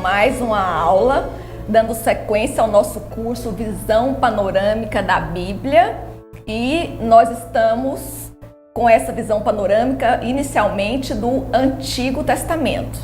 mais uma aula, dando sequência ao nosso curso Visão Panorâmica da Bíblia. E nós estamos com essa visão panorâmica inicialmente do Antigo Testamento.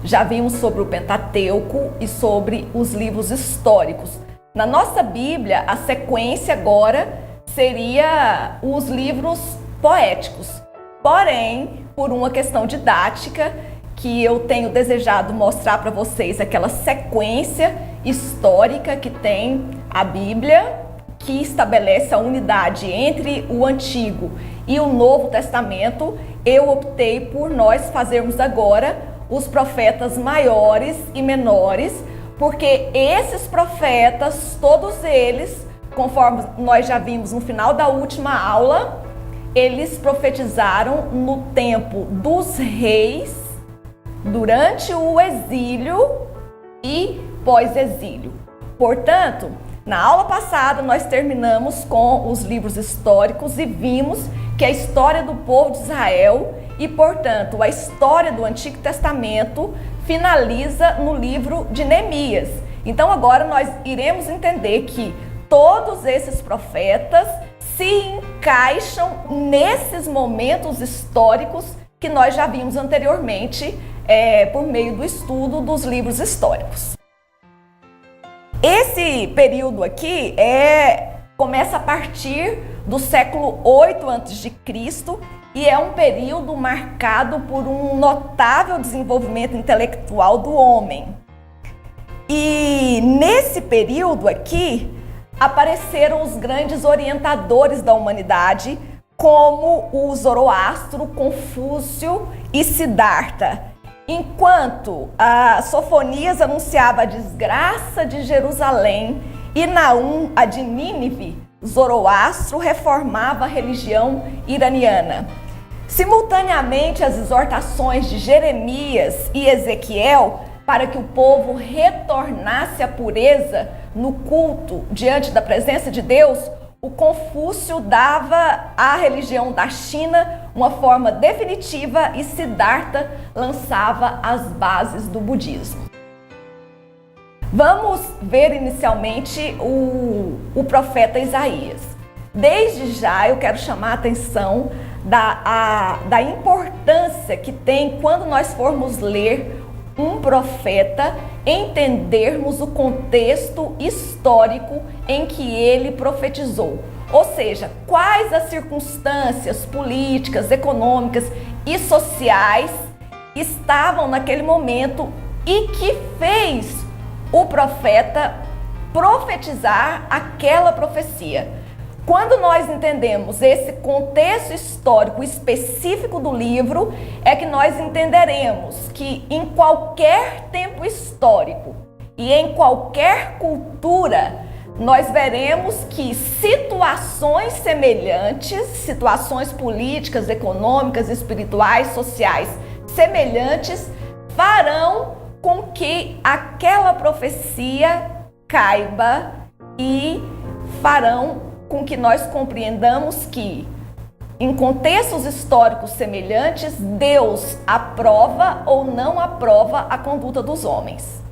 Já vimos sobre o Pentateuco e sobre os livros históricos. Na nossa Bíblia, a sequência agora seria os livros poéticos. Porém, por uma questão didática, que eu tenho desejado mostrar para vocês aquela sequência histórica que tem a Bíblia, que estabelece a unidade entre o Antigo e o Novo Testamento, eu optei por nós fazermos agora os profetas maiores e menores, porque esses profetas, todos eles, conforme nós já vimos no final da última aula, eles profetizaram no tempo dos reis, durante o exílio e pós-exílio. Portanto, na aula passada nós terminamos com os livros históricos e vimos que a história do povo de Israel e, portanto, a história do Antigo Testamento finaliza no livro de Neemias. Então agora nós iremos entender que todos esses profetas se encaixam nesses momentos históricos que nós já vimos anteriormente por meio do estudo dos livros históricos. Esse período aqui começa a partir do século 8 a.C. e é um período marcado por um notável desenvolvimento intelectual do homem. E nesse período aqui apareceram os grandes orientadores da humanidade, como o Zoroastro, Confúcio e Siddhartha. Enquanto a Sofonias anunciava a desgraça de Jerusalém e Naum a de Nínive, Zoroastro reformava a religião iraniana. Simultaneamente, as exortações de Jeremias e Ezequiel para que o povo retornasse à pureza no culto diante da presença de Deus, o Confúcio dava à religião da China uma forma definitiva e Siddhartha lançava as bases do budismo. Vamos ver inicialmente o profeta Isaías. Desde já eu quero chamar a atenção da importância que tem quando nós formos ler um profeta, entendermos o contexto histórico em que ele profetizou. Ou seja, quais as circunstâncias políticas, econômicas e sociais estavam naquele momento e que fez o profeta profetizar aquela profecia. Quando nós entendemos esse contexto histórico específico do livro, é que nós entenderemos que em qualquer tempo histórico e em qualquer cultura, nós veremos que situações semelhantes, situações políticas, econômicas, espirituais, sociais semelhantes, farão com que aquela profecia caiba e farão com que nós compreendamos que, em contextos históricos semelhantes, Deus aprova ou não aprova a conduta dos homens.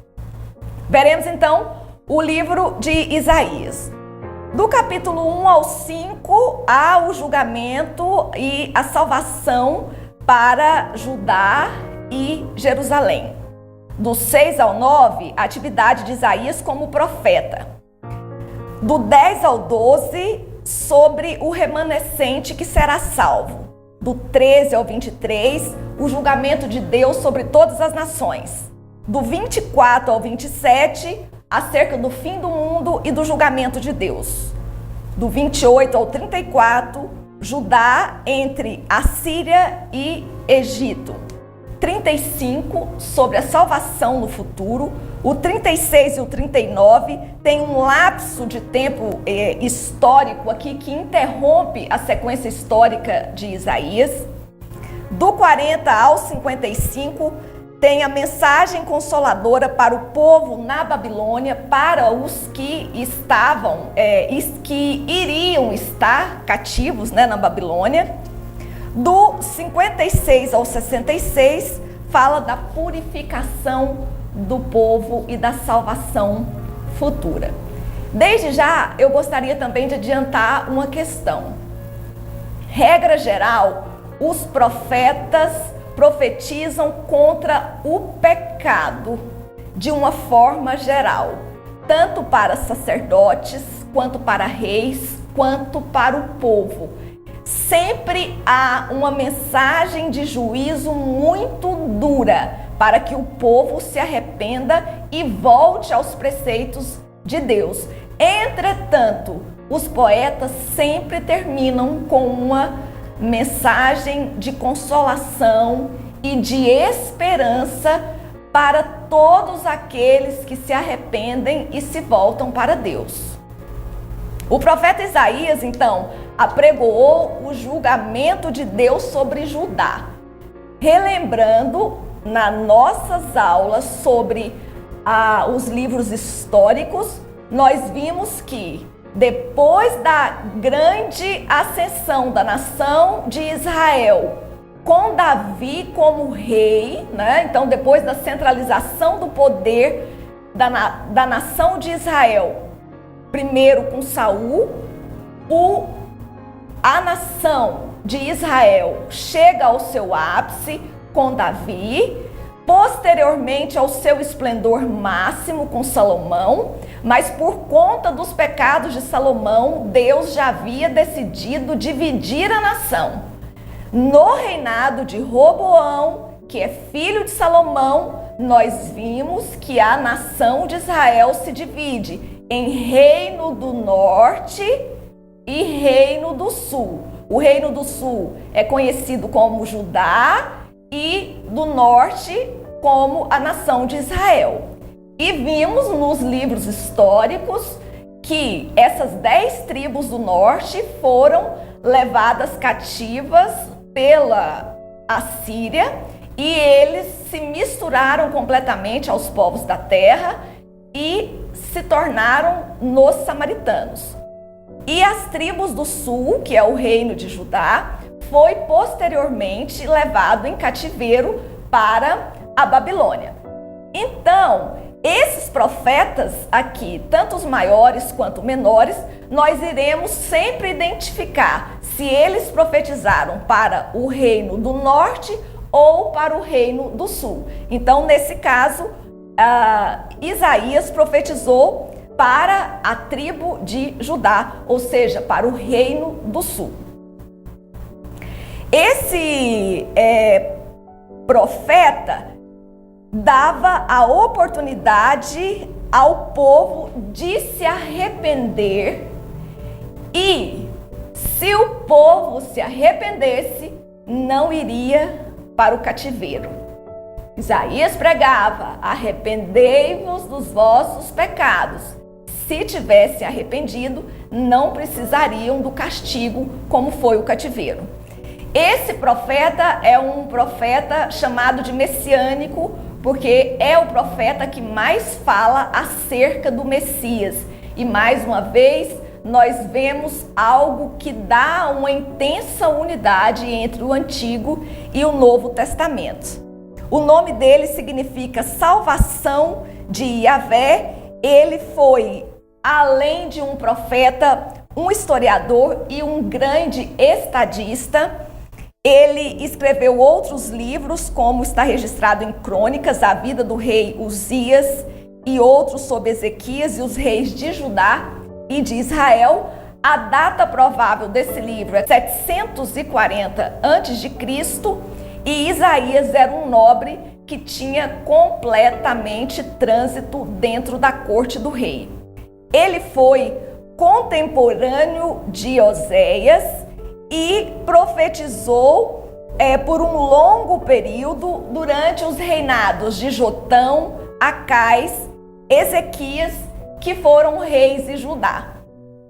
Veremos então o livro de Isaías. Do capítulo 1 ao 5, há o julgamento e a salvação para Judá e Jerusalém. Do 6 ao 9, a atividade de Isaías como profeta. Do 10 ao 12, sobre o remanescente que será salvo. Do 13 ao 23, o julgamento de Deus sobre todas as nações. Do 24 ao 27, acerca do fim do mundo e do julgamento de Deus. Do 28 ao 34, Judá entre Assíria e Egito. 35, sobre a salvação no futuro. O 36 e o 39 tem um lapso de tempo histórico aqui que interrompe a sequência histórica de Isaías. Do 40 ao 55 tem a mensagem consoladora para o povo na Babilônia, para os que estavam, que iriam estar cativos, na Babilônia. Do 56 ao 66 fala da purificação do povo e da salvação futura. Desde já, eu gostaria também de adiantar uma questão. Regra geral, os profetas profetizam contra o pecado de uma forma geral, tanto para sacerdotes, quanto para reis, quanto para o povo. Sempre há uma mensagem de juízo muito dura para que o povo se arrependa e volte aos preceitos de Deus. Entretanto, os poetas sempre terminam com uma mensagem de consolação e de esperança para todos aqueles que se arrependem e se voltam para Deus. O profeta Isaías, então, apregoou o julgamento de Deus sobre Judá, relembrando nas nossas aulas sobre os livros históricos. Nós vimos que depois da grande ascensão da nação de Israel, com Davi como rei, né? Então depois da centralização do poder da nação de Israel, primeiro com Saul, a nação de Israel chega ao seu ápice com Davi, posteriormente ao seu esplendor máximo com Salomão, mas por conta dos pecados de Salomão, Deus já havia decidido dividir a nação. No reinado de Roboão, que é filho de Salomão, nós vimos que a nação de Israel se divide em reino do norte e reino do sul. O reino do sul é conhecido como Judá e do norte como a nação de Israel. E vimos nos livros históricos que essas 10 tribos do norte foram levadas cativas pela Assíria e eles se misturaram completamente aos povos da terra e se tornaram nos samaritanos. E as tribos do sul, que é o reino de Judá, foi posteriormente levado em cativeiro para a Babilônia. Então, esses profetas aqui, tanto os maiores quanto menores, nós iremos sempre identificar se eles profetizaram para o reino do norte ou para o reino do sul. Então, nesse caso, Isaías profetizou para a tribo de Judá, ou seja, para o reino do sul. Esse profeta dava a oportunidade ao povo de se arrepender e, se o povo se arrependesse, não iria para o cativeiro. Isaías pregava: arrependei-vos dos vossos pecados. Se tivessem arrependido, não precisariam do castigo como foi o cativeiro. Esse profeta é um profeta chamado de messiânico, porque é o profeta que mais fala acerca do Messias. E mais uma vez, nós vemos algo que dá uma intensa unidade entre o Antigo e o Novo Testamento. O nome dele significa salvação de Yahvé. Ele foi, além de um profeta, um historiador e um grande estadista. Ele escreveu outros livros, como está registrado em Crônicas, a vida do rei Uzias, e outros sobre Ezequias e os reis de Judá e de Israel. A data provável desse livro é 740 a.C. e Isaías era um nobre que tinha completamente trânsito dentro da corte do rei. Ele foi contemporâneo de Oséias e profetizou por um longo período durante os reinados de Jotão, Acais, Ezequias, que foram reis de Judá.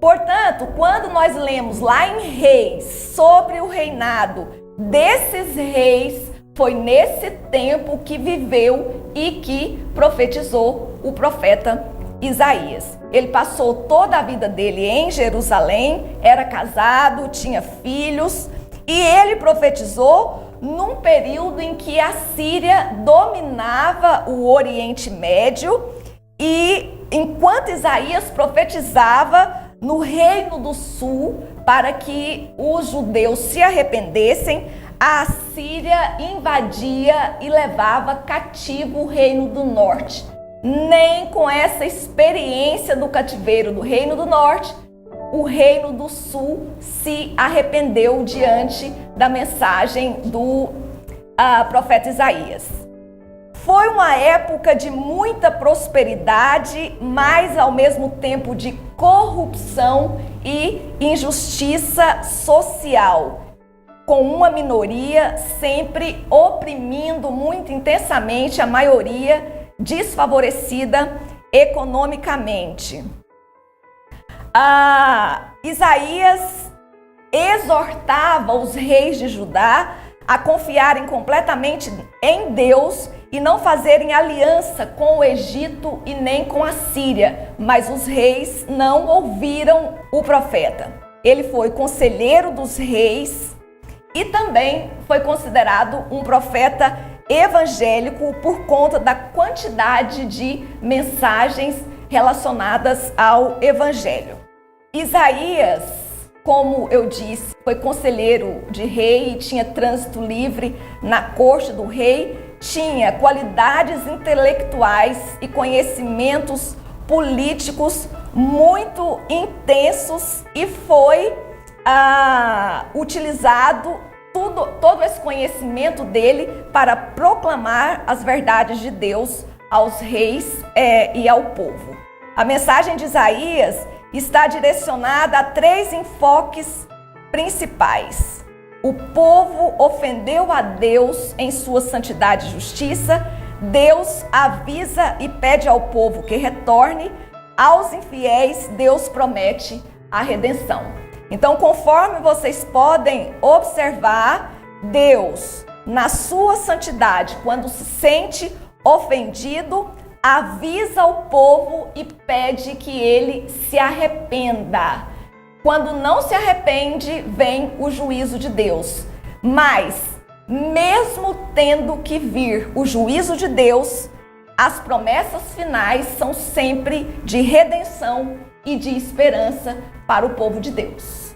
Portanto, quando nós lemos lá em Reis sobre o reinado desses reis, foi nesse tempo que viveu e que profetizou o profeta Isaías. Ele passou toda a vida dele em Jerusalém, era casado, tinha filhos, e ele profetizou num período em que a Síria dominava o Oriente Médio e enquanto Isaías profetizava no Reino do Sul para que os judeus se arrependessem, a Síria invadia e levava cativo o Reino do Norte. Nem com essa experiência do cativeiro do Reino do Norte, o Reino do Sul se arrependeu diante da mensagem do profeta Isaías. Foi uma época de muita prosperidade, mas ao mesmo tempo de corrupção e injustiça social, com uma minoria sempre oprimindo muito intensamente a maioria desfavorecida economicamente. Isaías exortava os reis de Judá a confiarem completamente em Deus e não fazerem aliança com o Egito e nem com a Síria, mas os reis não ouviram o profeta. Ele foi conselheiro dos reis e também foi considerado um profeta evangélico por conta da quantidade de mensagens relacionadas ao evangelho. Isaías, como eu disse, foi conselheiro de rei e tinha trânsito livre na corte do rei, tinha qualidades intelectuais e conhecimentos políticos muito intensos e foi utilizado todo esse conhecimento dele para proclamar as verdades de Deus aos reis e ao povo. A mensagem de Isaías está direcionada a 3 enfoques principais. O povo ofendeu a Deus em sua santidade e justiça. Deus avisa e pede ao povo que retorne. Aos infiéis, Deus promete a redenção. Então, conforme vocês podem observar, Deus, na sua santidade, quando se sente ofendido, avisa o povo e pede que ele se arrependa. Quando não se arrepende, vem o juízo de Deus. Mas, mesmo tendo que vir o juízo de Deus, as promessas finais são sempre de redenção e de esperança para o povo de Deus.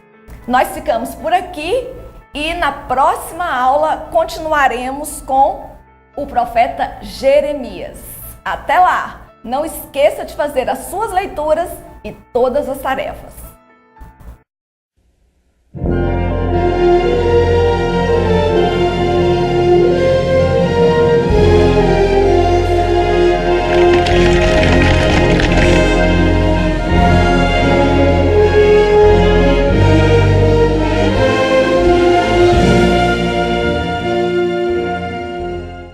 Nós ficamos por aqui e na próxima aula continuaremos com o profeta Jeremias. Até lá! Não esqueça de fazer as suas leituras e todas as tarefas.